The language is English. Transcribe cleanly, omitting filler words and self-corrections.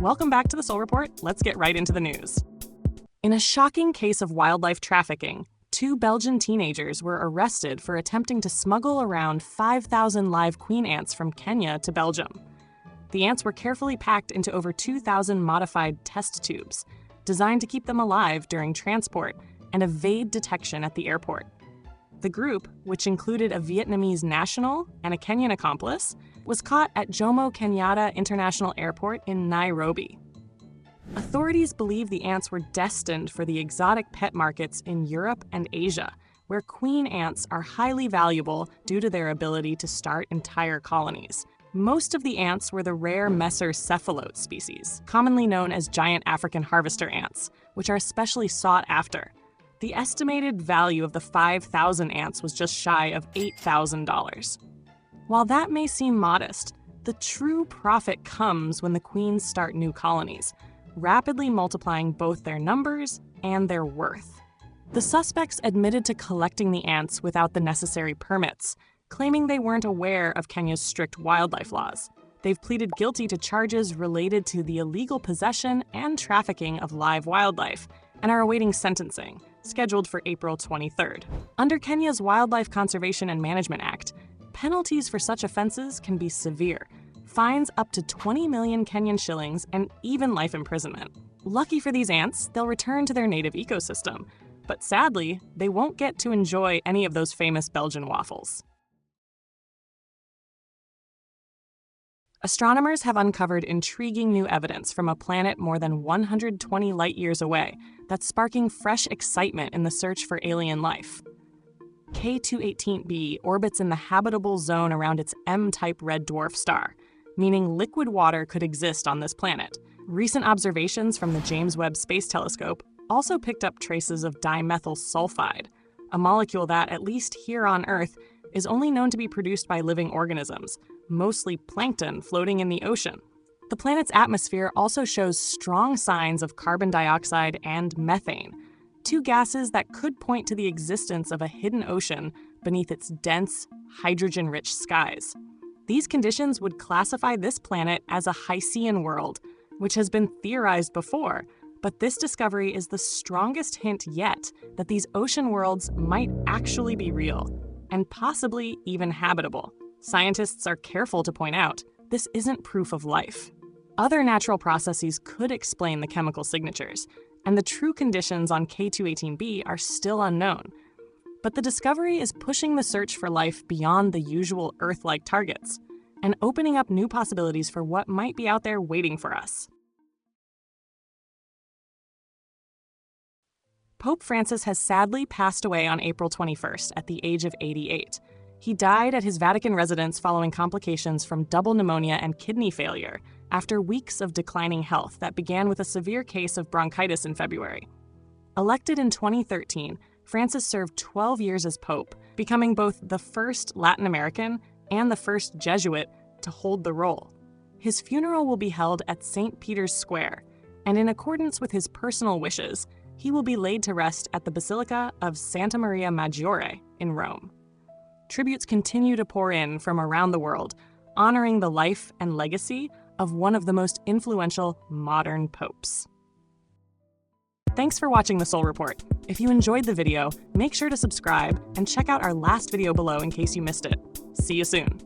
Welcome back to the Soul Report. Let's get right into the news. In a shocking case of wildlife trafficking, 2 Belgian teenagers were arrested for attempting to smuggle around 5,000 live queen ants from Kenya to Belgium. The ants were carefully packed into over 2,000 modified test tubes, designed to keep them alive during transport and evade detection at the airport. The group, which included a Vietnamese national and a Kenyan accomplice, was caught at Jomo Kenyatta International Airport in Nairobi. Authorities believe the ants were destined for the exotic pet markets in Europe and Asia, where queen ants are highly valuable due to their ability to start entire colonies. Most of the ants were the rare Messer cephalote species, commonly known as giant African harvester ants, which are especially sought after. The estimated value of the 5,000 ants was just shy of $8,000. While that may seem modest, the true profit comes when the queens start new colonies, rapidly multiplying both their numbers and their worth. The suspects admitted to collecting the ants without the necessary permits, claiming they weren't aware of Kenya's strict wildlife laws. They've pleaded guilty to charges related to the illegal possession and trafficking of live wildlife and are awaiting sentencing, scheduled for April 23rd. Under Kenya's Wildlife Conservation and Management Act, penalties for such offenses can be severe, fines up to 20 million Kenyan shillings and even life imprisonment. Lucky for these ants, they'll return to their native ecosystem, but sadly, they won't get to enjoy any of those famous Belgian waffles. Astronomers have uncovered intriguing new evidence from a planet more than 120 light-years away that's sparking fresh excitement in the search for alien life. K218b orbits in the habitable zone around its M-type red dwarf star, meaning liquid water could exist on this planet. Recent observations from the James Webb Space Telescope also picked up traces of dimethyl sulfide, a molecule that, at least here on Earth, is only known to be produced by living organisms, mostly plankton floating in the ocean. The planet's atmosphere also shows strong signs of carbon dioxide and methane, 2 gases that could point to the existence of a hidden ocean beneath its dense, hydrogen-rich skies. These conditions would classify this planet as a Hycean world, which has been theorized before, but this discovery is the strongest hint yet that these ocean worlds might actually be real, and possibly even habitable. Scientists are careful to point out, this isn't proof of life. Other natural processes could explain the chemical signatures, and the true conditions on K218b are still unknown. But the discovery is pushing the search for life beyond the usual Earth-like targets, and opening up new possibilities for what might be out there waiting for us. Pope Francis has sadly passed away on April 21st at the age of 88. He died at his Vatican residence following complications from double pneumonia and kidney failure after weeks of declining health that began with a severe case of bronchitis in February. Elected in 2013, Francis served 12 years as Pope, becoming both the first Latin American and the first Jesuit to hold the role. His funeral will be held at St. Peter's Square, and in accordance with his personal wishes, he will be laid to rest at the Basilica of Santa Maria Maggiore in Rome. Tributes continue to pour in from around the world, honoring the life and legacy of one of the most influential modern popes. Thanks for watching The Soul Report. If you enjoyed the video, make sure to subscribe and check out our last video below in case you missed it. See you soon.